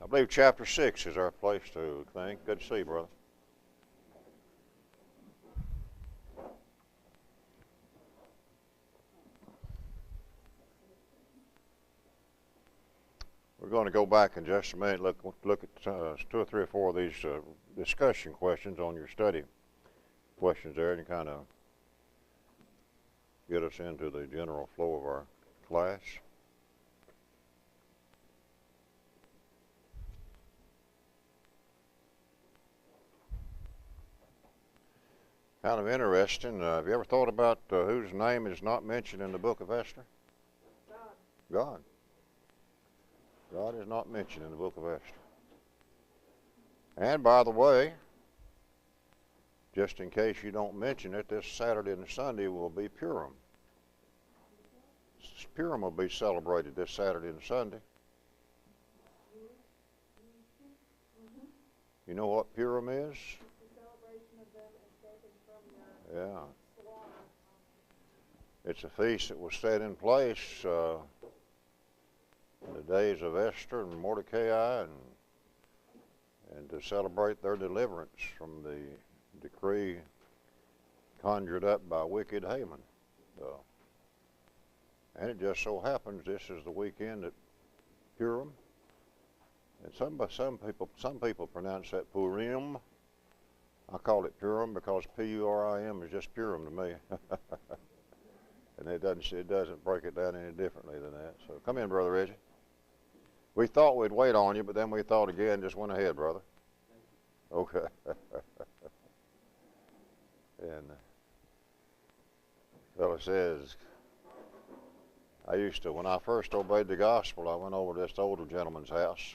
I believe chapter 6 is our place to think. Good to see you, brother. We're going to go back in just a minute, look at 2 or 3 or 4 of these discussion questions on your study questions there, and kind of get us into the general flow of our class. Kind of interesting. Have you ever thought about whose name is not mentioned in the book of Esther? God. God is not mentioned in the book of Esther. And by the way, just in case you don't mention it, this Saturday and Sunday will be Purim. Purim will be celebrated this Saturday and Sunday. You know what Purim is? Yeah. It's a feast that was set in place in the days of Esther and Mordecai, and to celebrate their deliverance from the decree conjured up by wicked Haman. And it just so happens this is the weekend at Purim, and some people pronounce that Purim. I call it Purim because P-U-R-I-M is just Purim to me. And it doesn't break it down any differently than that. So come in, Brother Reggie. We thought we'd wait on you, but then we thought again, just went ahead, brother. Okay. And the fellow says, when I first obeyed the gospel, I went over to this older gentleman's house,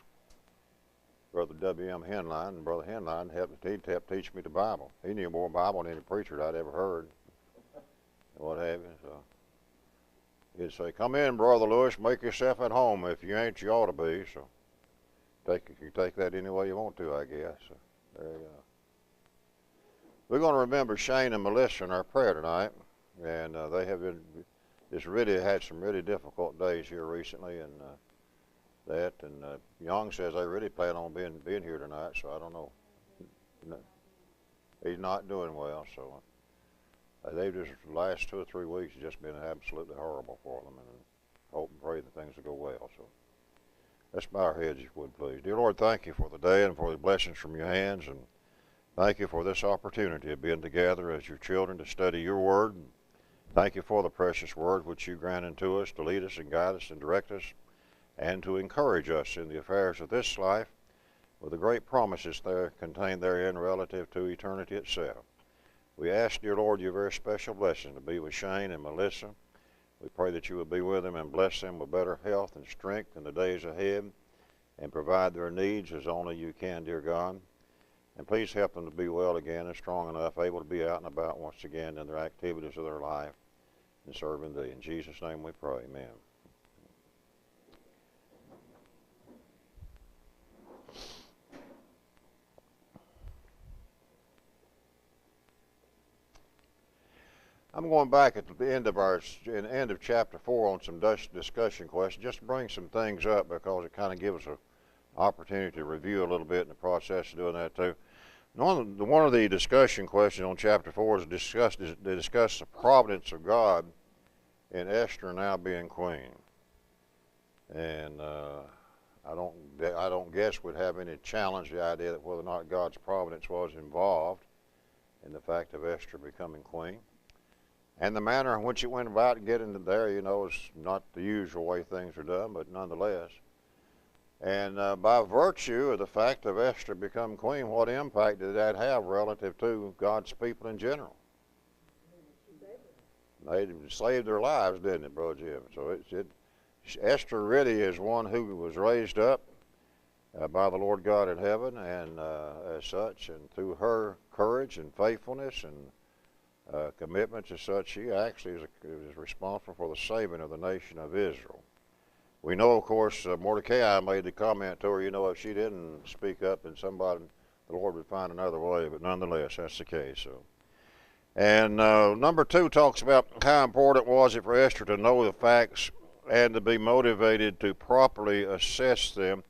Brother W.M. Henline, and Brother Henline he'd help teach me the Bible. He knew more Bible than any preacher I'd ever heard, and what have you. So he'd say, "Come in, Brother Lewis, make yourself at home. If you ain't, you ought to be." So you take that any way you want to, I guess. So there you go. We're going to remember Shane and Melissa in our prayer tonight, and they have had some really difficult days here recently, and Young says they really plan on being here tonight, so I don't know. He's not doing well, so they've just the last 2 or 3 weeks has just been absolutely horrible for them, and hope and pray that things will go well. So let's bow our heads, if you would, please. Dear Lord, thank you for the day and for the blessings from your hands, and thank you for this opportunity of being together as your children to study your word. Thank you for the precious word which you granted to us to lead us and guide us and direct us, and to encourage us in the affairs of this life with the great promises there contained therein relative to eternity itself. We ask, dear Lord, your very special blessing to be with Shane and Melissa. We pray that you would be with them and bless them with better health and strength in the days ahead, and provide their needs as only you can, dear God. And please help them to be well again and strong enough, able to be out and about once again in their activities of their life and serving thee. In Jesus' name we pray, amen. I'm going back at the end of chapter 4 on some discussion questions, just to bring some things up because it kind of gives us an opportunity to review a little bit in the process of doing that too. One of the discussion questions on chapter 4 is to discuss the providence of God in Esther now being queen. And I don't guess we'd have any challenge the idea that whether or not God's providence was involved in the fact of Esther becoming queen. And the manner in which it went about getting there, is not the usual way things are done, but nonetheless. And by virtue of the fact of Esther becoming queen, what impact did that have relative to God's people in general? They saved their lives, didn't it, Brother Jim? So Esther really is one who was raised up by the Lord God in heaven, and as such, and through her courage and faithfulness and commitments as such, she actually is responsible for the saving of the nation of Israel. We know, of course, Mordecai made the comment to her, if she didn't speak up, then the Lord would find another way, but nonetheless, that's the case. So. And number 2 talks about how important it was for Esther to know the facts and to be motivated to properly assess them.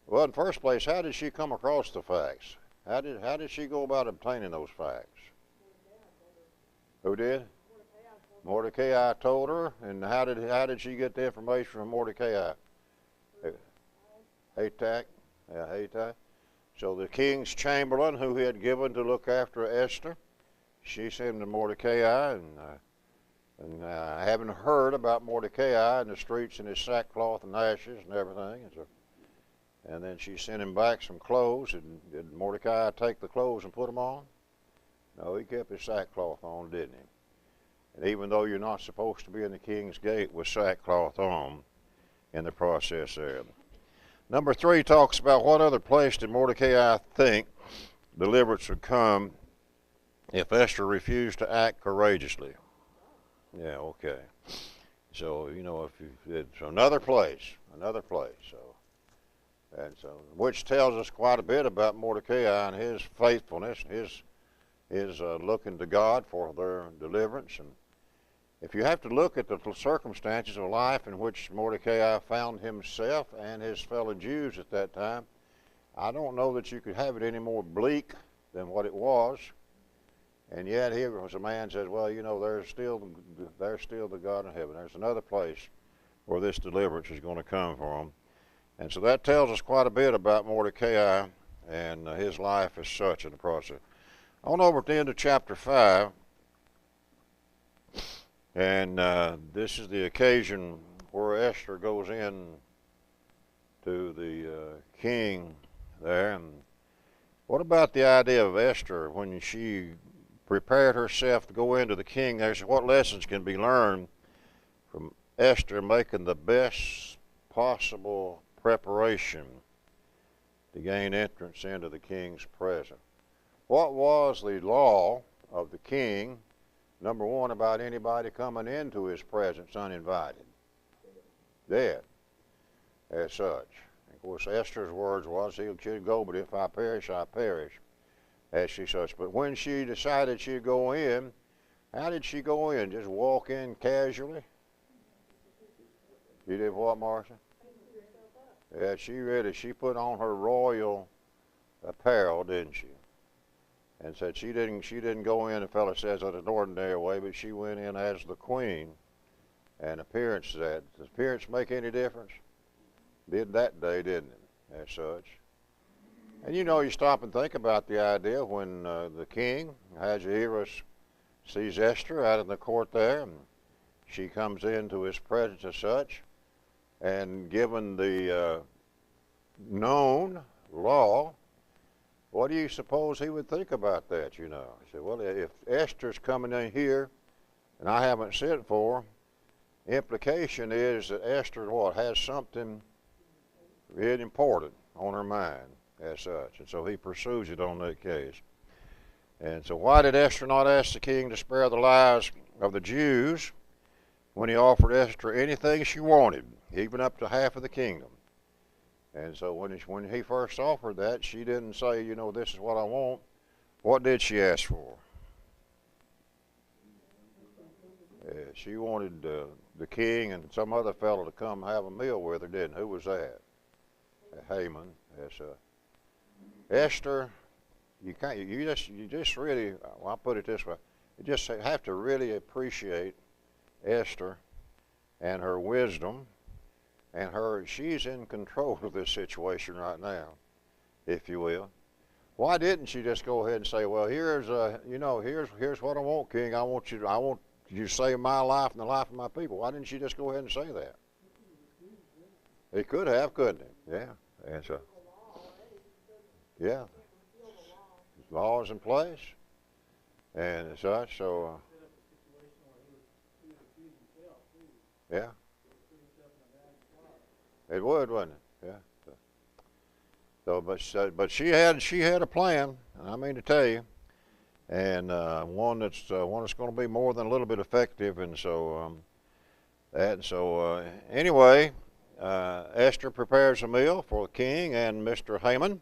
Well, in the first place, how did she come across the facts? How did she go about obtaining those facts? Who did? Mordecai told her, and how did she get the information from Mordecai? Hatak, yeah, Hatak. So the king's chamberlain, who he had given to look after Esther, she sent him to Mordecai, and having heard about Mordecai in the streets in his sackcloth and ashes and everything, and then she sent him back some clothes. And did Mordecai take the clothes and put them on? No, he kept his sackcloth on, didn't he? And even though you're not supposed to be in the king's gate with sackcloth on in the process there. Number 3 talks about what other place did Mordecai think deliverance would come if Esther refused to act courageously. Yeah, okay. So, you know, it's another place. So, which tells us quite a bit about Mordecai and his faithfulness, his looking to God for their deliverance. And if you have to look at the circumstances of life in which Mordecai found himself and his fellow Jews at that time, I don't know that you could have it any more bleak than what it was. And yet here was a man says, well, you know, there's still the God in heaven. There's another place where this deliverance is going to come for him. And so that tells us quite a bit about Mordecai and his life as such in the process. On over at the end of chapter 5, and this is the occasion where Esther goes in to the king there. And what about the idea of Esther when she prepared herself to go into the king? There's what lessons can be learned from Esther making the best possible preparation to gain entrance into the king's presence. What was the law of the king, number 1, about anybody coming into his presence uninvited? Dead, as such. Of course, Esther's words was, she'd go, but if I perish, I perish, as she such. But when she decided she'd go in, how did she go in? Just walk in casually? You did what, Marcia? Yeah, she put on her royal apparel, didn't she? And said she didn't go in, the fellow says, in an ordinary way, but she went in as the queen. And appearance, does appearance make any difference? Did that day, didn't it, as such? And you know, you stop and think about the idea when the king, Ahasuerus, sees Esther out in the court there, and she comes into his presence as such, and given the known law, what do you suppose he would think about that, you know? He said, well, if Esther's coming in here and I haven't sent for her, implication is that Esther, has something really important on her mind as such. And so he pursues it on that case. And so why did Esther not ask the king to spare the lives of the Jews when he offered Esther anything she wanted, even up to half of the kingdom? And so when he first offered that, she didn't say, you know, this is what I want. What did she ask for? She wanted the king and some other fellow to come have a meal with her, didn't? Who was that? Haman. Yes, Esther. You just really. Well, I'll put it this way: you just have to really appreciate Esther and her wisdom. And she's in control of this situation right now, if you will. Why didn't she just go ahead and say, well, here's what I want, King. I want you to save my life and the life of my people. Why didn't she just go ahead and say that? He could have, couldn't he? Yeah. And so, yeah. Law is in place. And such, so, yeah. It would, wouldn't it? Yeah. So, but she had a plan. I mean to tell you, and one that's going to be more than a little bit effective. And so anyway, Esther prepares a meal for the king and Mr. Haman.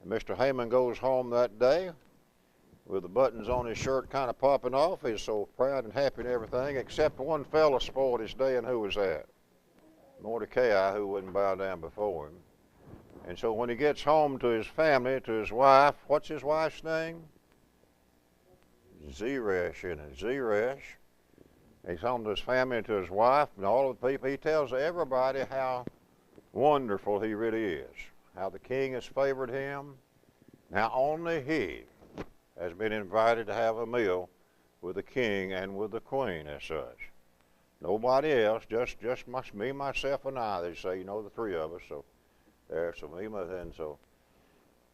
And Mr. Haman goes home that day with the buttons on his shirt kind of popping off. He's so proud and happy and everything, except one fella spoiled his day, and who was that? Mordecai, who wouldn't bow down before him. And so when he gets home to his family, to his wife, what's his wife's name? Zeresh, isn't it? Zeresh. He's home to his family and to his wife and all of the people. He tells everybody how wonderful he really is, how the king has favored him. Now only he has been invited to have a meal with the king and with the queen as such. Nobody else, just me, myself, and I. They say, you know, the three of us. So there, so me, and so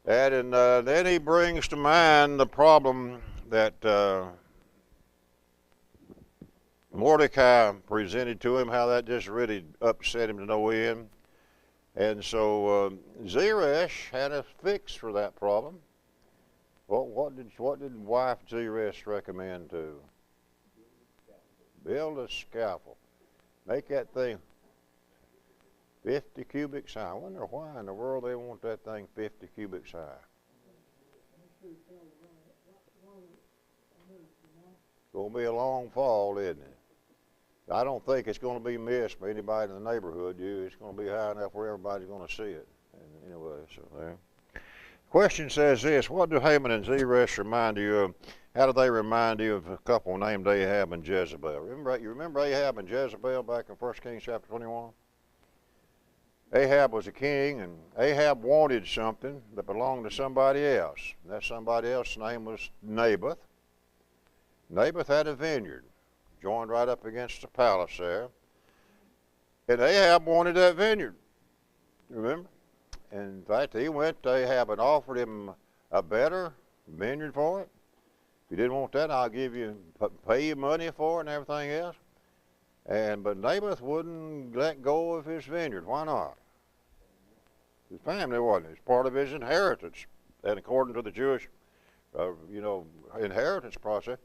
that, and then he brings to mind the problem that Mordecai presented to him, how that just really upset him to no end. And so Zeresh had a fix for that problem. What did wife Zeresh recommend to? Build a scaffold. Make that thing 50 cubits high. I wonder why in the world they want that thing 50 cubits high. It's going to be a long fall, isn't it? I don't think it's going to be missed by anybody in the neighborhood. It's going to be high enough where everybody's going to see it. And anyway, so there. Question says this: what do Haman and Zeresh remind you of? How do they remind you of a couple named Ahab and Jezebel? You remember Ahab and Jezebel back in 1 Kings chapter 21? Ahab was a king, and Ahab wanted something that belonged to somebody else. And that somebody else's name was Naboth. Naboth had a vineyard, joined right up against the palace there. And Ahab wanted that vineyard, remember? And in fact, he went to Ahab and offered him a better vineyard for it. If you didn't want that, I'll pay you money for it and everything else. But Naboth wouldn't let go of his vineyard. Why not? His family wasn't. It's part of his inheritance, and according to the Jewish, inheritance process.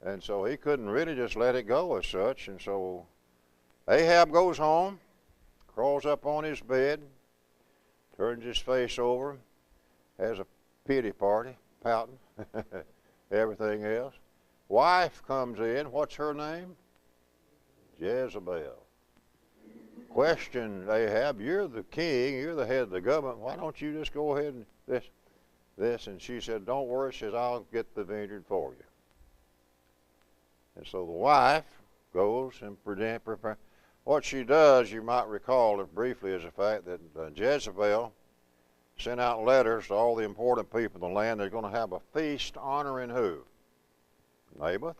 And so he couldn't really just let it go as such. And so Ahab goes home, crawls up on his bed, turns his face over, has a pity party, pouting, everything else. Wife comes in. What's her name? Jezebel. Question Ahab, you're the king, you're the head of the government, why don't you just go ahead and this? And she said, don't worry, she says, I'll get the vineyard for you. And so the wife goes and prepare. What she does, you might recall it briefly, is the fact that Jezebel sent out letters to all the important people in the land. They're going to have a feast honoring who? Naboth.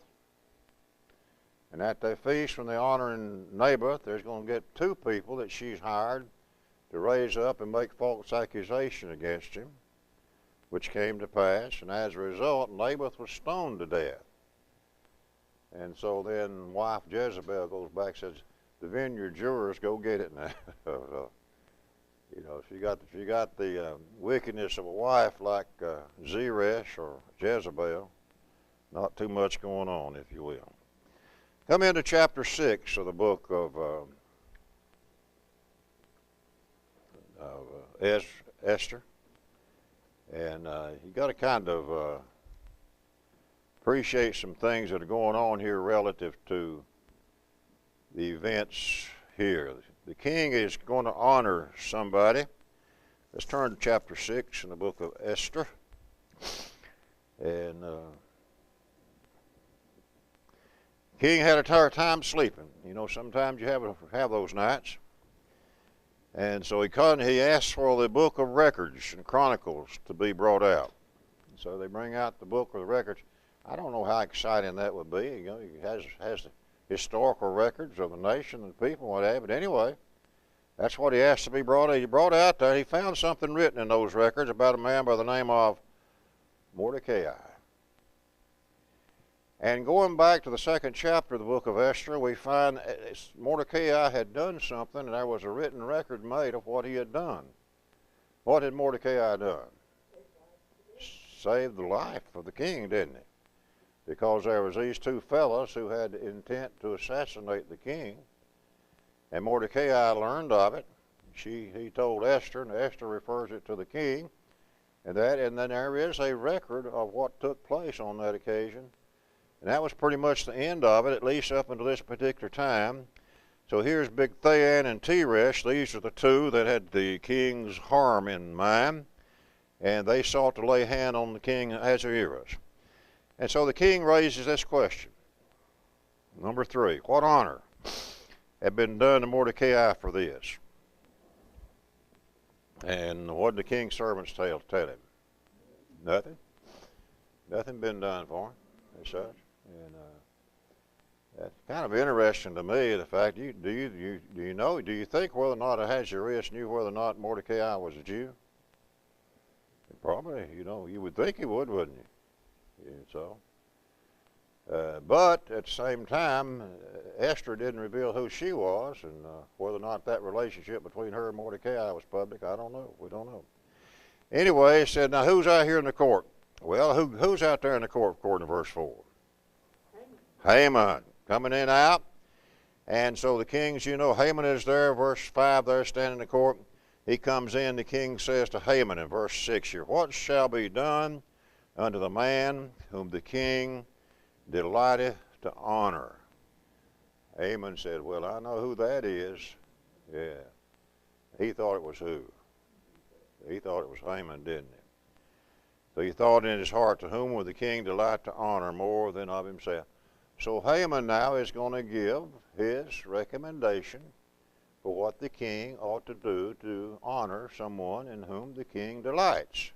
And at that feast, when they're honoring Naboth, there's going to get two people that she's hired to raise up and make false accusation against him, which came to pass. And as a result, Naboth was stoned to death. And so then wife Jezebel goes back and says, the vineyard's yours, go get it now. If you got the wickedness of a wife like Zeresh or Jezebel, not too much going on, if you will. Come into chapter 6 of the book of Ester. And you got to kind of appreciate some things that are going on here relative to the events here. The king is going to honor somebody. Let's turn to chapter 6 in the book of Ester. And king had a hard time sleeping. Sometimes you have those nights. And so he asked for the book of records and chronicles to be brought out. So they bring out the book of the records. I don't know how exciting that would be. He has the historical records of the nation and people, whatever. But anyway, that's what he asked to be brought out. He brought out there. He found something written in those records about a man by the name of Mordecai. And going back to the second chapter of the book of Esther, we find Mordecai had done something, and there was a written record made of what he had done. What had Mordecai done? Saved the life of the king, didn't he? Because there was these two fellows who had intent to assassinate the king, and Mordecai learned of it. He told Esther, and Esther refers it to the king, And then there is a record of what took place on that occasion. And that was pretty much the end of it, at least up until this particular time. So here's Big Thean and Teresh. These are the two that had the king's harm in mind. And they sought to lay hand on the king Ahasuerus. And so the king raises this question. Number 3, what honor had been done to Mordecai for this? And what did the king's servants tell him? Nothing. Nothing been done for him as such. And that's kind of interesting to me, the fact, do you think whether or not Ahasuerus knew whether or not Mordecai was a Jew? Probably, you would think he would, wouldn't you? But at the same time, Esther didn't reveal who she was, and whether or not that relationship between her and Mordecai was public, I don't know. We don't know. Anyway, it said, now who's out here in the court? Well, who's out there in the court according to verse 4? Haman. Coming in out. And so the king's, Haman is there, verse 5 there, standing in the court. He comes in, the king says to Haman in verse 6 here, what shall be done unto the man whom the king delighteth to honor? Haman said, well, I know who that is. Yeah. He thought it was who? He thought it was Haman, didn't he? So he thought in his heart, to whom would the king delight to honor more than of himself? So Haman now is going to give his recommendation for what the king ought to do to honor someone in whom the king delights.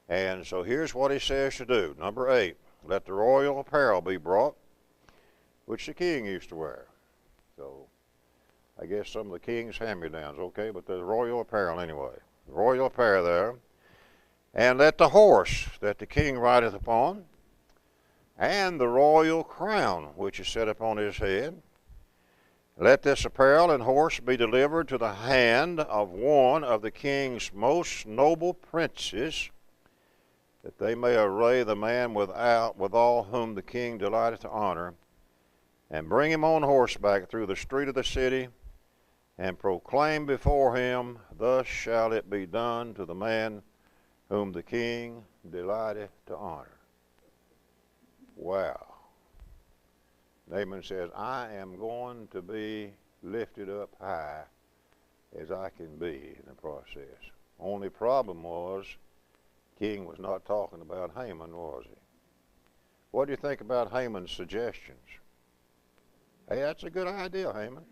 And so here's what he says to do. Number 8, let the royal apparel be brought, which the king used to wear. So I guess some of the king's hand-me-downs, okay, but the royal apparel anyway. The royal apparel there. And let the horse that the king rideth upon, and the royal crown which is set upon his head, let this apparel and horse be delivered to the hand of one of the king's most noble princes, that they may array the man withal whom the king delighteth to honor, and bring him on horseback through the street of the city, and proclaim before him, thus shall it be done to the man whom the king delighteth to honor. Wow. Naaman says, I am going to be lifted up high as I can be in the process. Only problem was, king was not talking about Haman, was he? What do you think about Haman's suggestions? Hey, that's a good idea, Haman.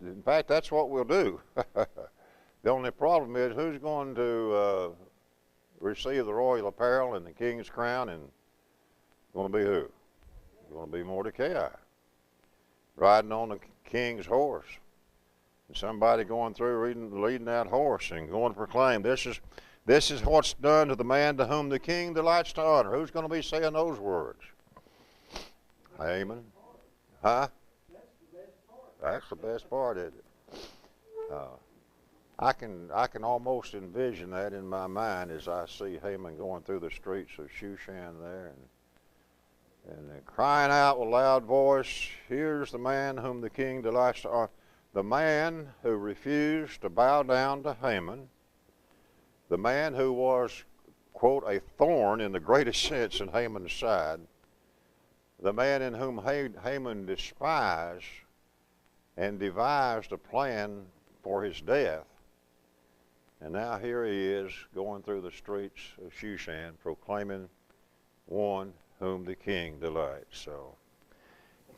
In fact, that's what we'll do. The only problem is, who's going to receive the royal apparel and the king's crown, and going to be who? Going to be Mordecai, riding on the king's horse. And somebody going through leading that horse and going to proclaim, this is what's done to the man to whom the king delights to honor. Who's going to be saying those words? Haman. Huh? That's the best part, isn't it? I can almost envision that in my mind as I see Haman going through the streets of Shushan there, and they're crying out with loud voice, here's the man whom the king delights to honor. The man who refused to bow down to Haman, the man who was, quote, a thorn in the greatest sense in Haman's side, the man in whom Haman despised and devised a plan for his death. And now here he is going through the streets of Shushan proclaiming one whom the king delights. So,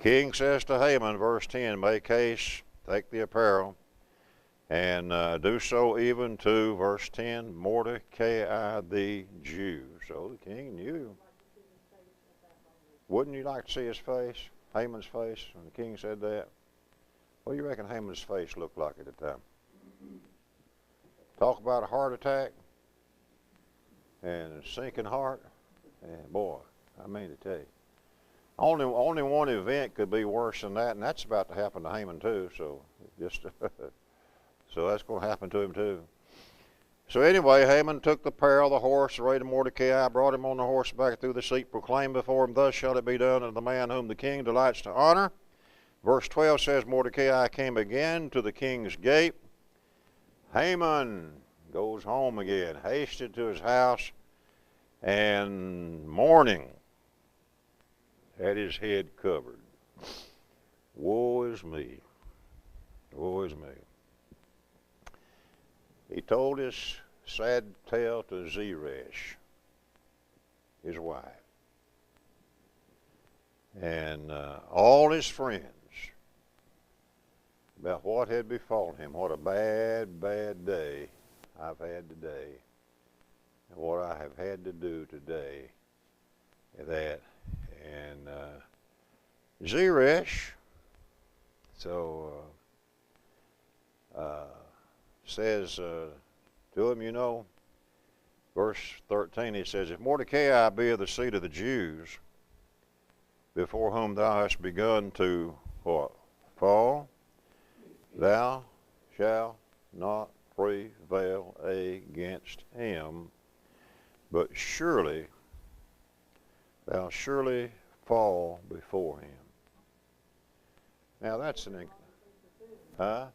king says to Haman, verse 10, make haste, take the apparel, and do so even to, verse 10, Mordecai the Jew. So the king knew. Wouldn't you like to see his face, Haman's face, when the king said that? What do you reckon Haman's face looked like at the time? Talk about a heart attack and a sinking heart. And boy, I mean to tell you. Only one event could be worse than that, and that's about to happen to Haman too. So so that's going to happen to him too. So anyway, Haman took the apparel, the horse, arrayed Mordecai, brought him on the horseback through the seat, proclaimed before him, thus shall it be done unto the man whom the king delights to honor. Verse 12 says, Mordecai came again to the king's gate. Haman goes home again, hasted to his house, and mourning had his head covered. Woe is me. Woe is me. He told his sad tale to Zeresh, his wife, and all his friends about what had befallen him. What a bad, bad day I've had today, and what I have had to do today. That and Zeresh, says to him, you know, verse 13, he says, if Mordecai be of the seed of the Jews, before whom thou hast begun to what? Fall, thou shalt not prevail against him, but surely thou surely fall before him. Now that's huh?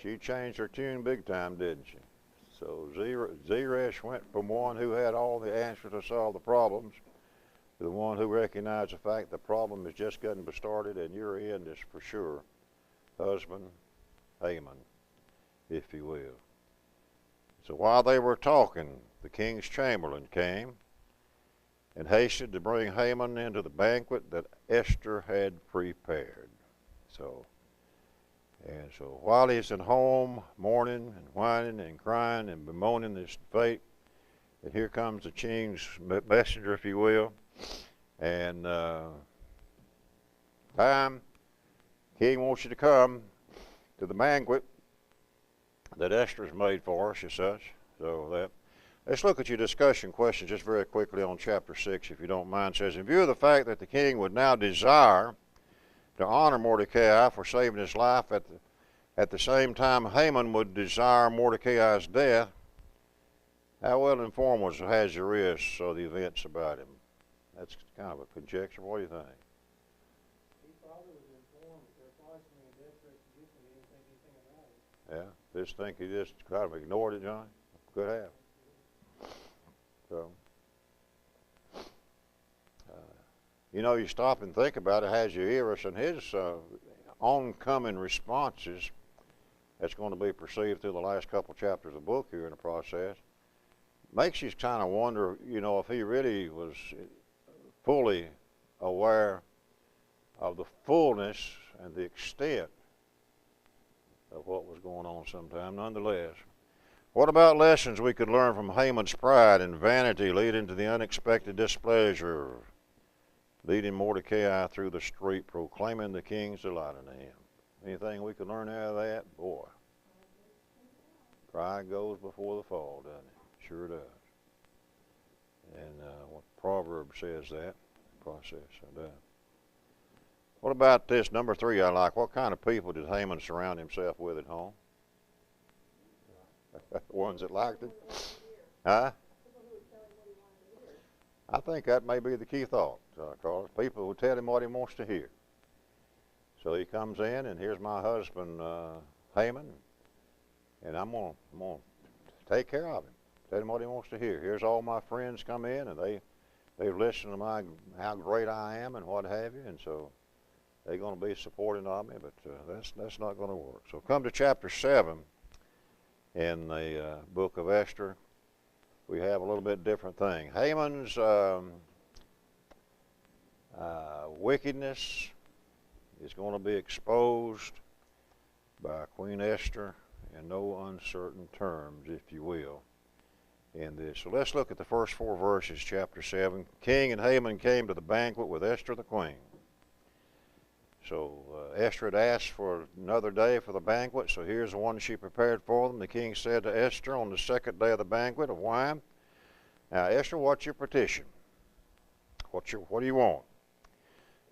She changed her tune big time, didn't she? So Zeresh went from one who had all the answers to solve the problems to the one who recognized the fact the problem is just getting started and your end is for sure. Husband Haman, if you will. So while they were talking, the king's chamberlain came and hasted to bring Haman into the banquet that Ester had prepared. So while he's at home mourning and whining and crying and bemoaning his fate, and here comes the king's messenger, if you will, and king wants you to come to the banquet that Esther's made for us, as such. So let's look at your discussion questions just very quickly on chapter 6, if you don't mind. It says, in view of the fact that the king would now desire to honor Mordecai for saving his life, at the same time Haman would desire Mordecai's death, how well informed was Ahasuerus of the events about him? That's kind of a conjecture. What do you think? He probably was informed, but there's probably some desperate position he didn't think anything about it. Yeah, just think he just kind of ignored it, John? Could have. So, you know, you stop and think about it, Ahasuerus and his oncoming responses that's going to be perceived through the last couple chapters of the book here in the process, makes you kind of wonder, you know, if he really was fully aware of the fullness and the extent of what was going on sometime. Nonetheless, what about lessons we could learn from Haman's pride and vanity leading to the unexpected displeasure, leading Mordecai through the street, proclaiming the king's delight unto him? Anything we could learn out of that? Boy, pride goes before the fall, doesn't it? Sure does. And what Proverb says that process. What about this? Number 3 I like. What kind of people did Haman surround himself with at home? Ones that liked him? Huh? I think that may be the key thought, Carlos. People who tell him what he wants to hear. So he comes in, and here's my husband, Haman, and I'm going to take care of him. Tell him what he wants to hear. Here's all my friends come in, and they've listened to how great I am and what have you, and so they're going to be supporting of me, but that's not going to work. So come to chapter 7 in the book of Esther. We have a little bit different thing. Haman's wickedness is going to be exposed by Queen Esther in no uncertain terms, if you will, in this. So let's look at the first 4 verses, chapter 7. King and Haman came to the banquet with Esther the queen. So Esther had asked for another day for the banquet, so here's the one she prepared for them. The king said to Esther on the 2nd day of the banquet of wine, now Esther, what's your petition? What do you want?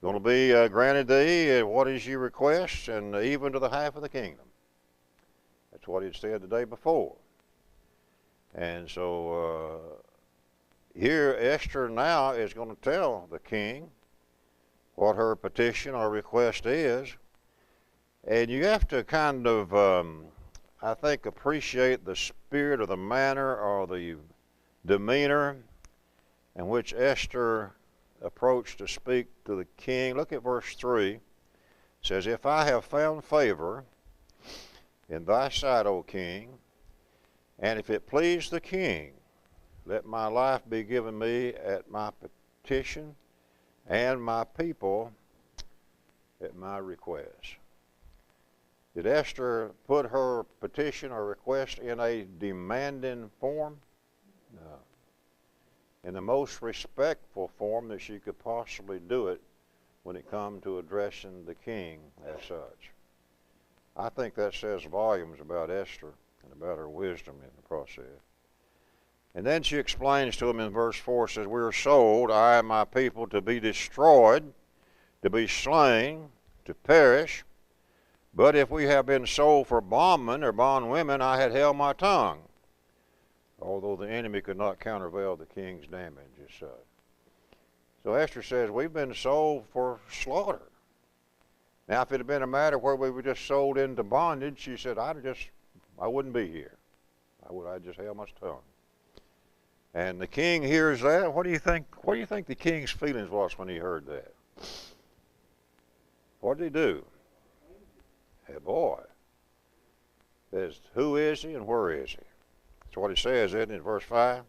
Going to be granted thee, what is your request, and even to the half of the kingdom. That's what he'd said the day before. And so here Esther now is going to tell the king what her petition or request is. And you have to kind of I think, appreciate the spirit or the manner or the demeanor in which Esther approached to speak to the king. Look at verse 3. It says, "If I have found favor in thy sight, O king, and if it please the king, let my life be given me at my petition, and my people at my request." Did Esther put her petition or request in a demanding form? No. In the most respectful form that she could possibly do it when it come to addressing the king as such. I think that says volumes about Esther and about her wisdom in the process. And then she explains to him in verse 4, says, "We are sold, I and my people, to be destroyed, to be slain, to perish. But if we have been sold for bondmen or bondwomen, I had held my tongue," although the enemy could not countervail the king's damage as such. So Esther says, we've been sold for slaughter. Now, if it had been a matter where we were just sold into bondage, she said, I wouldn't be here. I just held my tongue. And the king hears that. What do you think the king's feelings was when he heard that? What did he do? Hey, boy. Says, who is he and where is he? That's what he says, isn't it, in verse 5?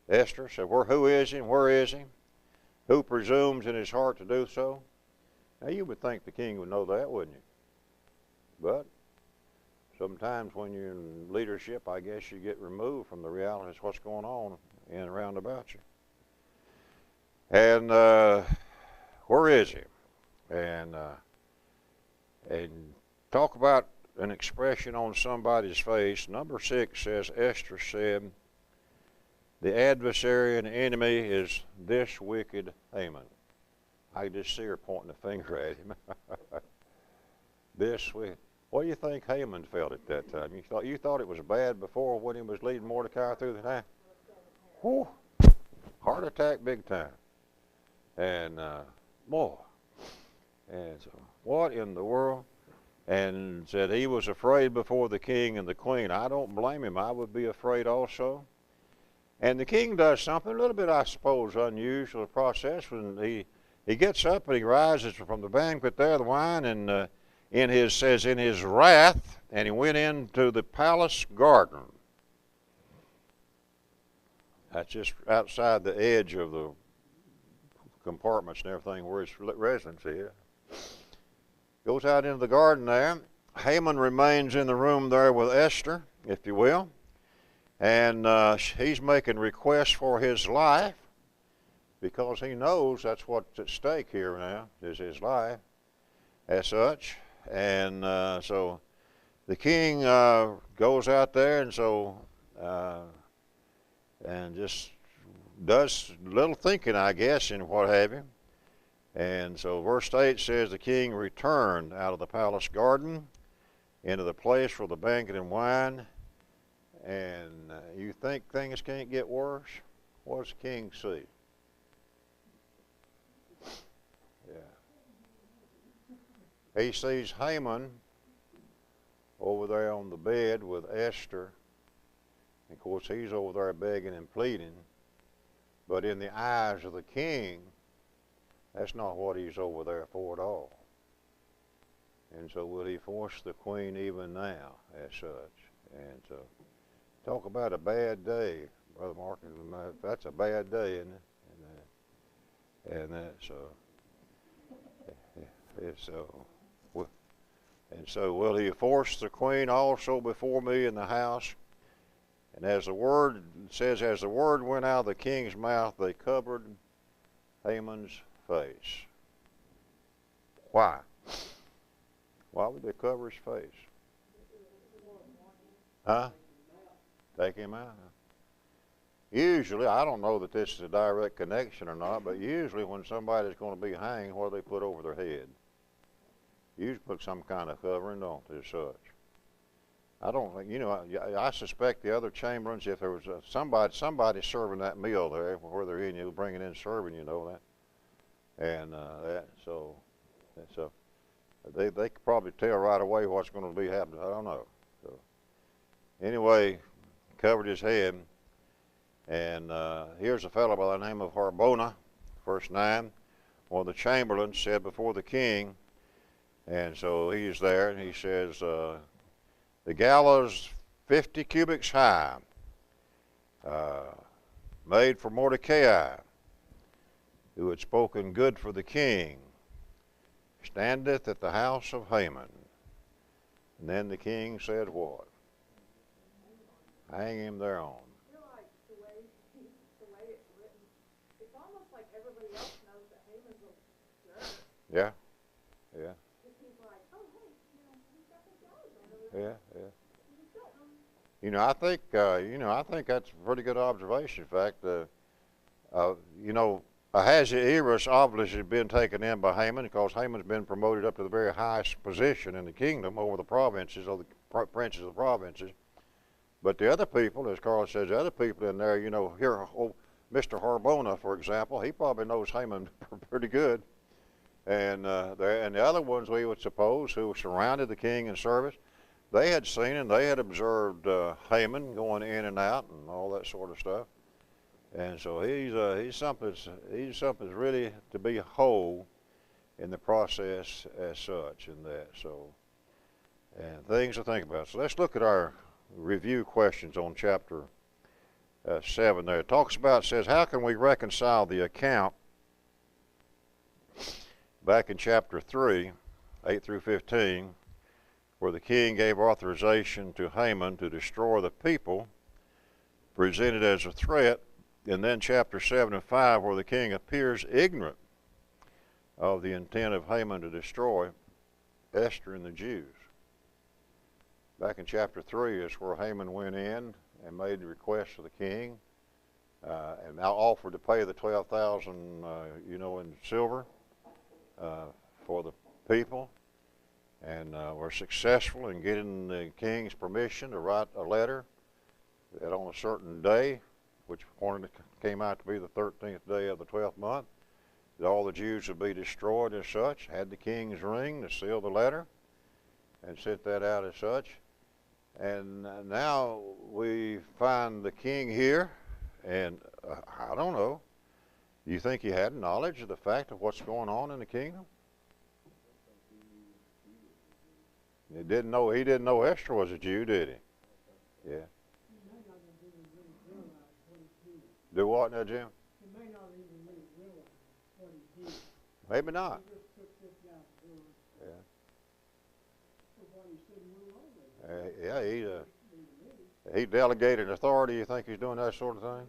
Esther said, who is he and where is he? Who presumes in his heart to do so? Now, you would think the king would know that, wouldn't you? But sometimes when you're in leadership, I guess you get removed from the realities of what's going on in and around about you. And where is he? And talk about an expression on somebody's face. Number 6 says, Esther said, the adversary and enemy is this wicked Haman. I just see her pointing a finger at him. This wicked. What do you think Haman felt at that time? You thought it was bad before when he was leading Mordecai through the night? Whew. Heart attack big time. And boy. And so, what in the world? And said he was afraid before the king and the queen. I don't blame him. I would be afraid also. And the king does something a little bit, I suppose, unusual process when he gets up and he rises from the banquet there, the wine, and in his wrath, and he went into the palace garden. That's just outside the edge of the compartments and everything where his residence is. Goes out into the garden there. Haman remains in the room there with Esther, if you will. And he's making requests for his life because he knows that's what's at stake here now, is his life as such. And so the king goes out there and so and just does little thinking, I guess, and what have you. And so verse 8 says the king returned out of the palace garden into the place for the banquet and wine. And you think things can't get worse? What does the king see? Yeah. He sees Haman over there on the bed with Esther. Of course, he's over there begging and pleading. But in the eyes of the king, that's not what he's over there for at all. And so will he force the queen even now as such? And so talk about a bad day, Brother Mark. That's a bad day, isn't it? And that's and so will he force the queen also before me in the house? And as the word says, as the word went out of the king's mouth, they covered Haman's face. Why? Why would they cover his face? Huh? Take him out. Usually, I don't know that this is a direct connection or not, but usually when somebody's going to be hanged, what do they put over their head? Usually put some kind of covering, don't they, as such? I don't, I suspect the other chamberlains, if there was somebody serving that meal there, where they're in, bringing in serving, that. And so they could probably tell right away what's going to be happening. I don't know. So anyway, covered his head. And here's a fellow by the name of Harbona, verse 9. One of the chamberlains said before the king, and so he's there, and he says, the gallows 50 cubits high, made for Mordecai, who had spoken good for the king, standeth at the house of Haman. And then the king said what? Hang him thereon. I feel like the way it's written, it's almost like everybody else knows that Haman's a jerk. Yeah, yeah, Because he's like, oh, hey, he's got the gallows right over there. yeah, yeah. He's setting them. I think that's a pretty good observation. In fact, Ahasuerus obviously has been taken in by Haman because Haman's been promoted up to the very highest position in the kingdom over the provinces, or the princes of the provinces. But the other people, as Carl says, the other people in there, here, Mr. Harbona, for example, he probably knows Haman pretty good. And the other ones, we would suppose, who surrounded the king in service, they had seen and they had observed Haman going in and out and all that sort of stuff. And so he's something that's really to behold in the process as such in that. So, and things to think about. So let's look at our review questions on chapter 7 there. It says, how can we reconcile the account back in chapter 3, 8 through 15, where the king gave authorization to Haman to destroy the people, presented as a threat, and then chapter 7 and 5, where the king appears ignorant of the intent of Haman to destroy Ester and the Jews. Back in chapter 3 is where Haman went in and made the request to the king, and now offered to pay the 12,000, in silver for the people, and were successful in getting the king's permission to write a letter that on a certain day, which came out to be the 13th day of the 12th month, that all the Jews would be destroyed as such. Had the king's ring to seal the letter and sent that out as such. And now we find the king here, and I don't know, do you think he had knowledge of the fact of what's going on in the kingdom? He didn't know Esther was a Jew, did he? Yeah. Do what now, Jim? He may not even really realize what he did. Maybe not. He just took this guy's word Yeah. for what he said and move on with it. He delegated authority. You think he's doing that sort of thing?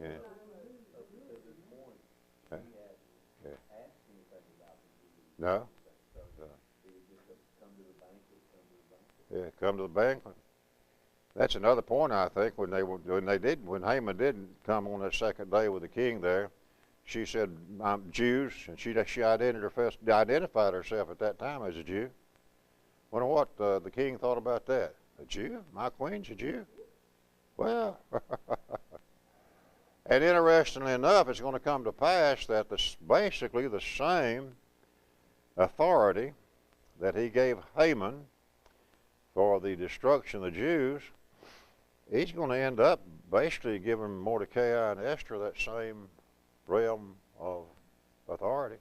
Yeah. No. Yeah, come to the banquet. That's another point, I think, when Haman didn't come on that second day with the king there. She said, "I'm Jews," and she identified herself at that time as a Jew. Wonder what the king thought about that? A Jew? My queen's a Jew? Well, and interestingly enough, it's going to come to pass that basically the same authority that he gave Haman for the destruction of the Jews, he's going to end up basically giving Mordecai and Esther that same realm of authority.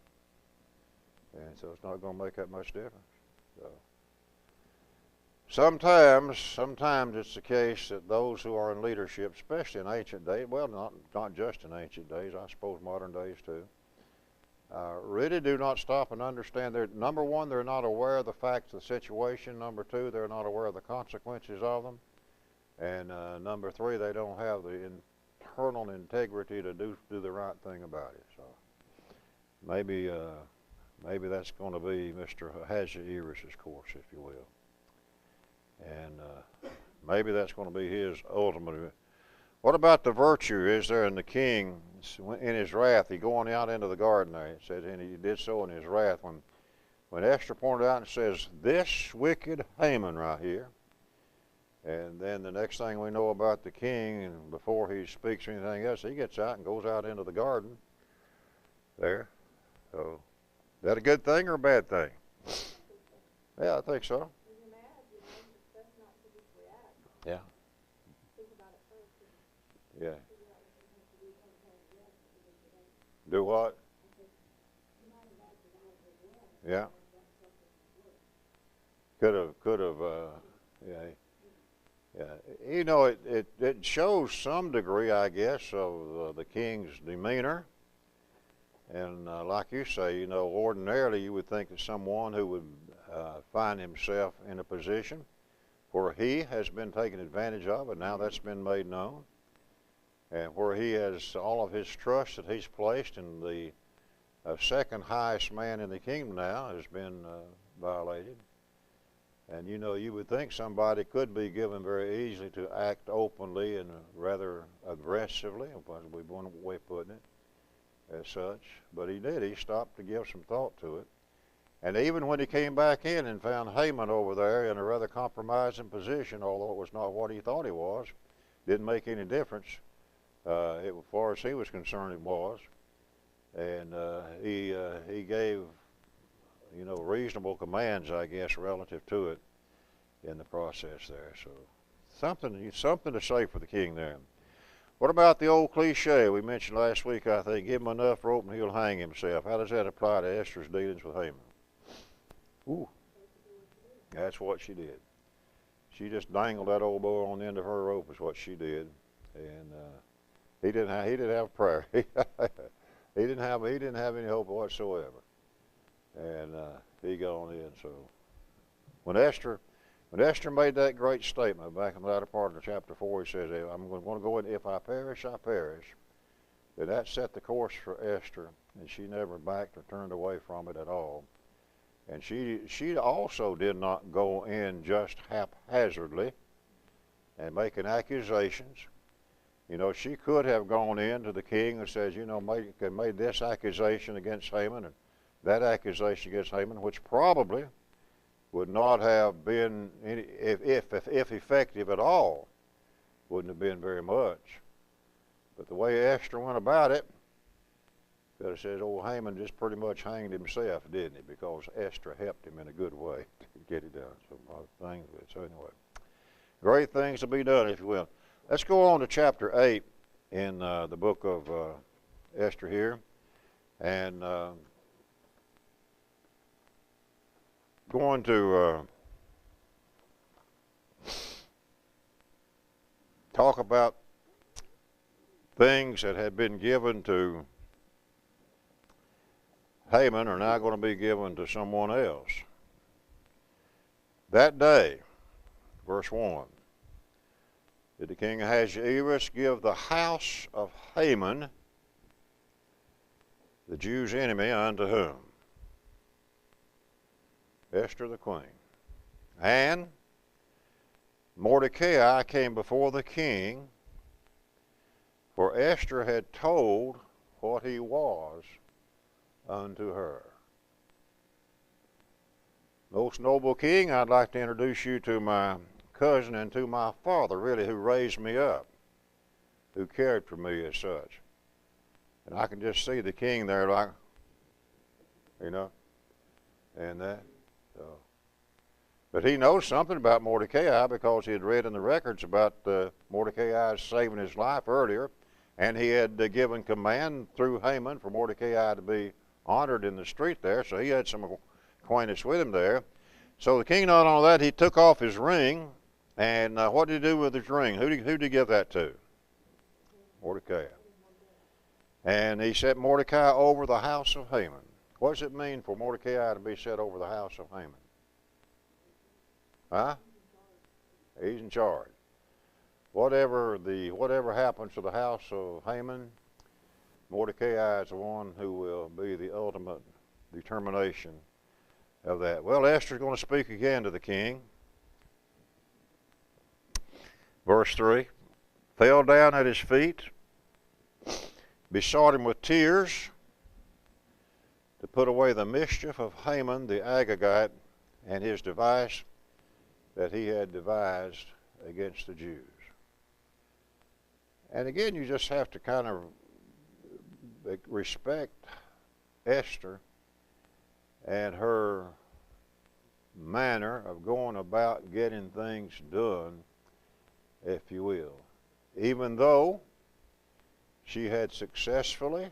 And so it's not going to make that much difference. So sometimes it's the case that those who are in leadership, especially in ancient days, well, not just in ancient days, I suppose modern days too, really do not stop and understand. Number one, they're not aware of the facts of the situation. Number two, they're not aware of the consequences of them. And number three, they don't have the internal integrity to do the right thing about it. So maybe that's going to be Mr. Ahasuerus' course, if you will. And maybe that's going to be his ultimate. What about the virtue is there in the king in his wrath? He going out into the garden there. It says, and he did so in his wrath. When Esther pointed out and says, this wicked Haman right here. And then the next thing we know about the king, and before he speaks or anything else, he gets out and goes out into the garden there. So, is that a good thing or a bad thing? Yeah, I think so. Do what? Yeah. Could have, yeah. Yeah. You know, it shows some degree, I guess, of the king's demeanor. And like you say, you know, ordinarily you would think that someone who would find himself in a position where he has been taken advantage of, and now that's been made known, and where he has all of his trust that he's placed in the second highest man in the kingdom now has been violated. And you know, you would think somebody could be given very easily to act openly and rather aggressively, would be one way of putting it, as such. But he did. He stopped to give some thought to it. And even when he came back in and found Haman over there in a rather compromising position, although it was not what he thought he was, didn't make any difference. As far as he was concerned, it was. And he gave, you know, reasonable commands, I guess, relative to it in the process there. So something to say for the king there. What about the old cliche we mentioned last week, I think, give him enough rope and he'll hang himself? How does that apply to Esther's dealings with Haman? Ooh, that's what she did. She just dangled that old boy on the end of her rope is what she did. And he didn't have prayer. he didn't have any hope whatsoever. And he got on in. So when Esther made that great statement back in the latter part of chapter 4, he says, I'm going to go in, if I perish, I perish. Then that set the course for Esther, and she never backed or turned away from it at all. And she also did not go in just haphazardly and making accusations. You know, she could have gone in to the king and says, you know, made this accusation against Haman and that accusation against Haman, which probably would not have been, if effective at all, wouldn't have been very much. But the way Esther went about it, it says old Haman just pretty much hanged himself, didn't he? Because Esther helped him in a good way to get it done. So anyway, great things to be done, if you will. Let's go on to chapter 8 in the book of Esther here. And going to talk about things that had been given to Haman are now going to be given to someone else. That day, verse 1, did the king Ahasuerus give the house of Haman, the Jews' enemy, unto whom? Esther the queen. And Mordecai came before the king, for Esther had told what he was unto her. Most noble king, I'd like to introduce you to my cousin and to my father, really, who raised me up, who cared for me as such. And I can just see the king there like, you know, and that. So. But he knows something about Mordecai because he had read in the records about Mordecai saving his life earlier, and he had given command through Haman for Mordecai to be honored in the street there, so he had some acquaintance with him there. So the king, not only that, he took off his ring, and what did he do with his ring? Who did he give that to? Mordecai. And he set Mordecai over the house of Haman. What does it mean for Mordecai to be set over the house of Haman? Huh? He's in charge. Whatever happens to the house of Haman, Mordecai is the one who will be the ultimate determination of that. Well, Esther's going to speak again to the king. Verse 3, fell down at his feet, besought him with tears to put away the mischief of Haman the Agagite and his device that he had devised against the Jews. And again, you just have to kind of respect Esther and her manner of going about getting things done, if you will. Even though she had successfully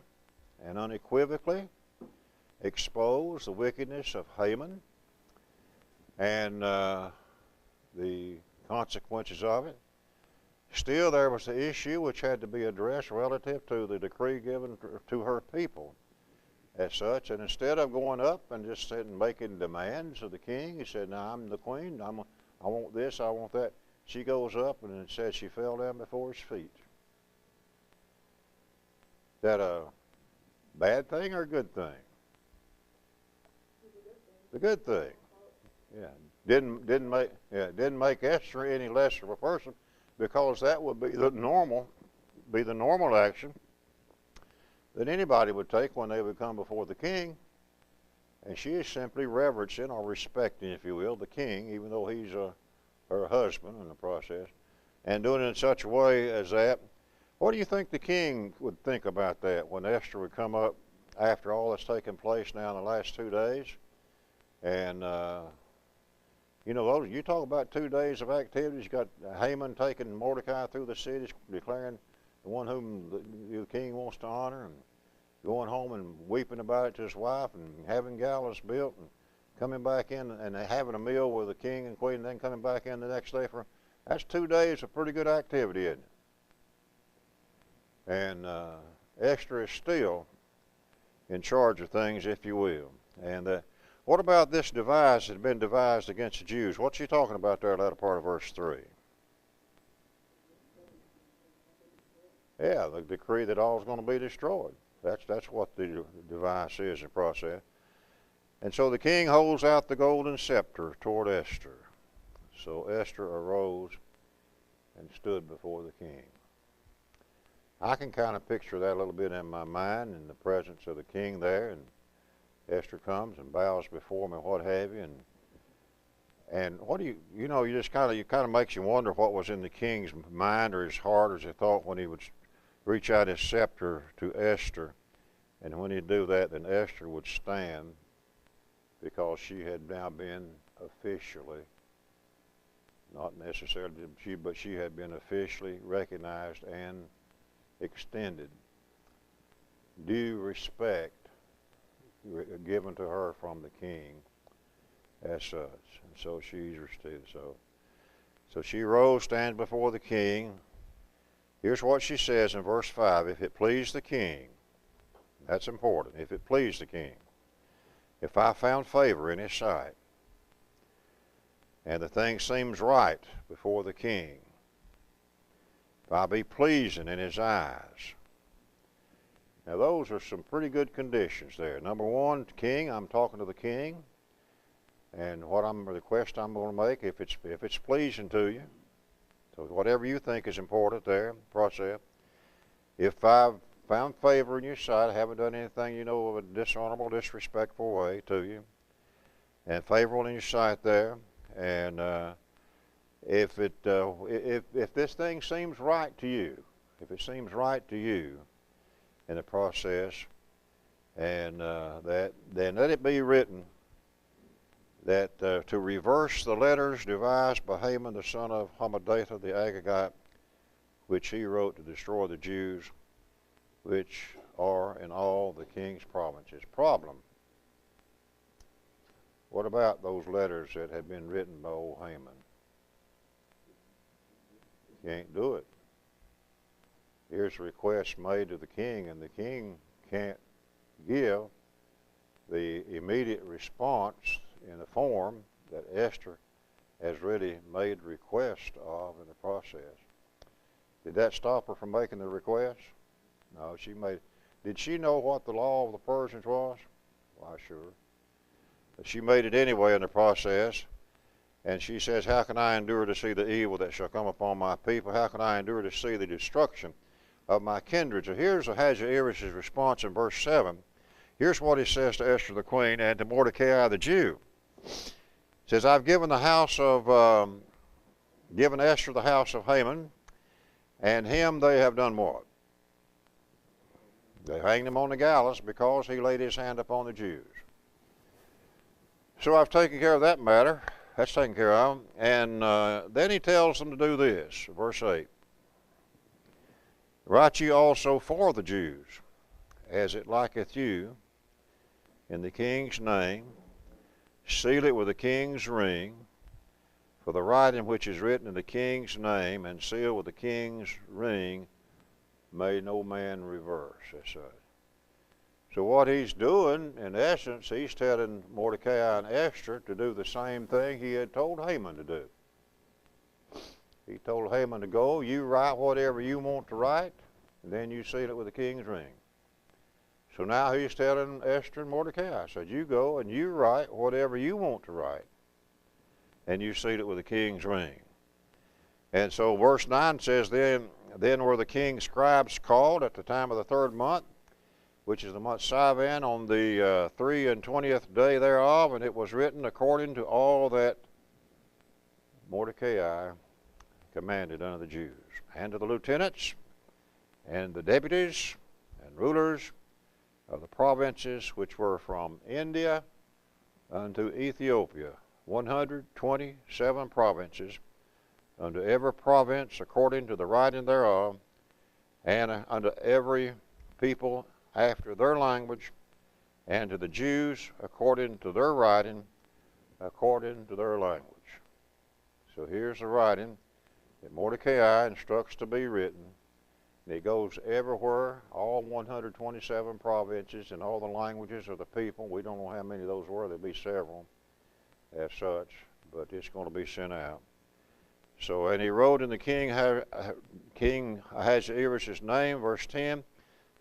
and unequivocally expose the wickedness of Haman and the consequences of it. Still, there was the issue which had to be addressed relative to the decree given to her people as such. And instead of going up and just sitting making demands of the king, he said, "Now I'm the queen. I want this. I want that." She goes up and it says she fell down before his feet. Is that a bad thing or a good thing? The good thing. Yeah. Didn't make Esther any less of a person, because that would be the normal action that anybody would take when they would come before the king. And she is simply reverencing or respecting, if you will, the king, even though he's her husband in the process, and doing it in such a way as that. What do you think the king would think about that when Esther would come up after all that's taken place now in the last 2 days? And you know, you talk about 2 days of activities. You got Haman taking Mordecai through the cities, declaring the one whom the king wants to honor, and going home and weeping about it to his wife, and having gallows built, and coming back in and having a meal with the king and queen, and then coming back in the next day for. That's 2 days of pretty good activity, isn't it? And Esther is still in charge of things, if you will. And what about this device that had been devised against the Jews? What's she talking about there, latter part of verse 3? Yeah, the decree that all is going to be destroyed. That's what the device is in the process. And so the king holds out the golden scepter toward Esther. So Esther arose and stood before the king. I can kind of picture that a little bit in my mind, in the presence of the king there, and Esther comes and bows before him and what have you, and what do you know, you kind of makes you wonder what was in the king's mind or his heart or his thought when he would reach out his scepter to Esther, and when he'd do that, then Esther would stand, because she had now been officially, not necessarily but she had been officially recognized and extended due respect given to her from the king as such. And so she's received. So she rose, stands before the king. Here's what she says in verse 5. If it please the king, that's important, if it please the king, if I found favor in his sight, and the thing seems right before the king, if I be pleasing in his eyes. Now those are some pretty good conditions there. Number one, king, I'm talking to the king, and the request I'm going to make, if it's pleasing to you, so whatever you think is important there, process. If I've found favor in your sight, I haven't done anything, you know, of a dishonorable, disrespectful way to you, and favorable in your sight there, and if this thing seems right to you, if it seems right to you in the process, and then let it be written that to reverse the letters devised by Haman the son of Hammedatha the Agagite, which he wrote to destroy the Jews, which are in all the king's provinces. Problem. What about those letters that had been written by old Haman? Can't do it. Here's a request made to the king, and the king can't give the immediate response in the form that Esther has really made request of in the process. Did that stop her from making the request? No, she made. Did she know what the law of the Persians was? Why, sure. But she made it anyway in the process. And she says, how can I endure to see the evil that shall come upon my people? How can I endure to see the destruction of my kindred? So here's Ahasuerus' response in verse 7. Here's what he says to Esther the queen and to Mordecai the Jew. He says, I've given Esther the house of Haman, and him they have done what? They hanged him on the gallows because he laid his hand upon the Jews. So I've taken care of that matter. That's taken care of. And then he tells them to do this, verse 8. Write ye also for the Jews, as it liketh you, in the king's name, seal it with the king's ring, for the writing which is written in the king's name and sealed with the king's ring may no man reverse. That's right. So what he's doing, in essence, he's telling Mordecai and Esther to do the same thing he had told Haman to do. He told Haman to go, you write whatever you want to write, and then you seal it with the king's ring. So now he's telling Esther and Mordecai, said, you go and you write whatever you want to write, and you seal it with the king's ring. And so verse 9 says, Then were the king's scribes called at the time of the 3rd month, which is the month Sivan, on the 23rd day thereof, and it was written according to all that Mordecai commanded unto the Jews, and to the lieutenants, and the deputies, and rulers of the provinces which were from India unto Ethiopia, 127 provinces, unto every province according to the writing thereof, and unto every people after their language, and to the Jews according to their writing, according to their language. So here's the writing that Mordecai instructs to be written, and it goes everywhere, all 127 provinces and all the languages of the people. We don't know how many of those were. There'll be several as such, but it's going to be sent out. So, and he wrote in the King Ahasuerus' name, verse 10,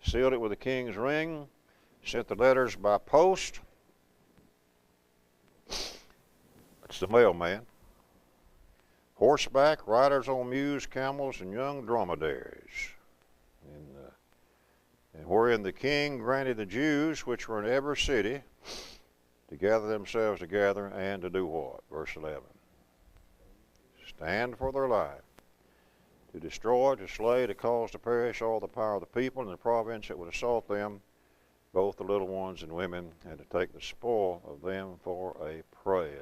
sealed it with the king's ring, sent the letters by post. It's the mailman. Horseback, riders on mules, camels, and young dromedaries. And wherein the king granted the Jews which were in every city to gather themselves together and to do what? Verse 11. Stand for their life, to destroy, to slay, to cause to perish all the power of the people in the province that would assault them, both the little ones and women, and to take the spoil of them for a prey.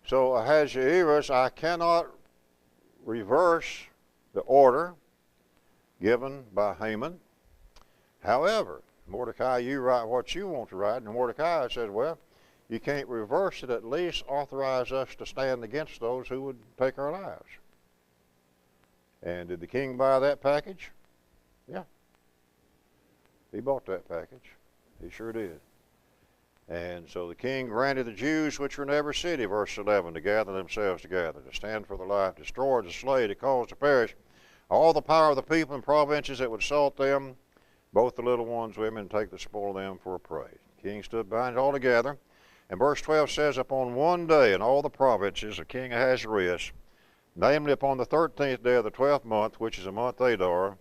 So Ahasuerus, I cannot reverse the order given by Haman. However, Mordecai, you write what you want to write. And Mordecai says, well, you can't reverse it, at least authorize us to stand against those who would take our lives. And did the king buy that package? Yeah. He bought that package. He sure did. And so the king granted the Jews which were in every city, verse 11, to gather themselves together, to stand for their life, to destroy, to slay, to cause to perish all the power of the people and provinces that would assault them, both the little ones, women, and take the spoil of them for a prey. The king stood by it all together. And verse 12 says, upon one day in all the provinces of King Ahasuerus, namely upon the 13th day of the 12th month, which is the month Adar,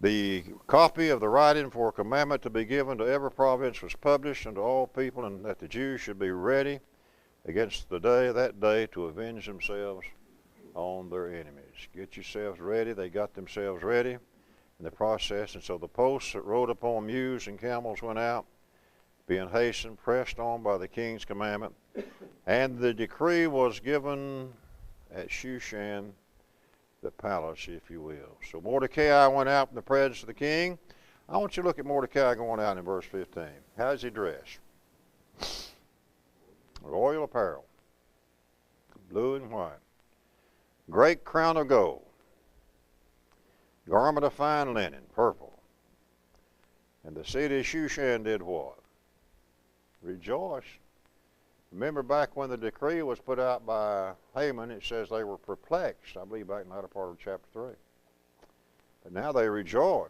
the copy of the writing for a commandment to be given to every province was published unto all people, and that the Jews should be ready against that day to avenge themselves on their enemies. Get yourselves ready. They got themselves ready in the process. And so the posts that rode upon mules and camels went out, being hastened, pressed on by the king's commandment. And the decree was given at Shushan, the palace, if you will. So Mordecai went out in the presence of the king. I want you to look at Mordecai going out in verse 15. How does he dress? Royal apparel, blue and white. Great crown of gold. Garment of fine linen, purple. And the city of Shushan did what? Rejoice. Remember back when the decree was put out by Haman, it says they were perplexed, I believe back in the latter part of chapter 3. But now they rejoice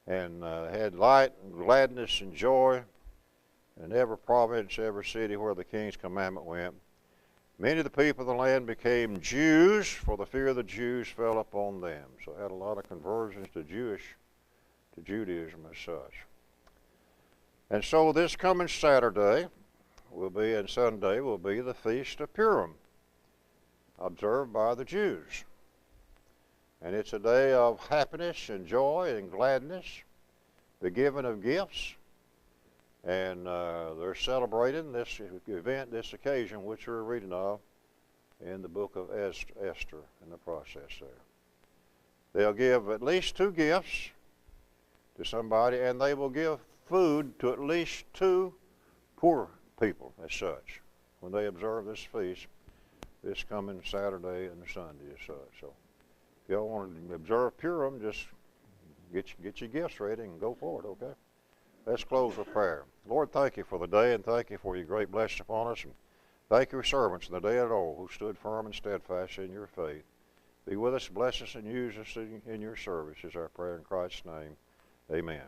and had light and gladness and joy in every province, every city where the king's commandment went. Many of the people of the land became Jews, for the fear of the Jews fell upon them. So it had a lot of conversions to Judaism as such. And so this coming Saturday and Sunday will be the Feast of Purim, observed by the Jews. And it's a day of happiness and joy and gladness, the giving of gifts. And they're celebrating this event, this occasion, which we're reading of in the book of Esther in the process there. They'll give at least 2 gifts to somebody, and they will give food to at least 2 poor people as such when they observe this feast this coming Saturday and Sunday as such. So if y'all want to observe Purim, just get your gifts ready and go for it, okay? Let's close with prayer. Lord, thank you for the day, and thank you for your great blessing upon us. And thank your servants in the day at all who stood firm and steadfast in your faith. Be with us, bless us, and use us in your service is our prayer in Christ's name. Amen.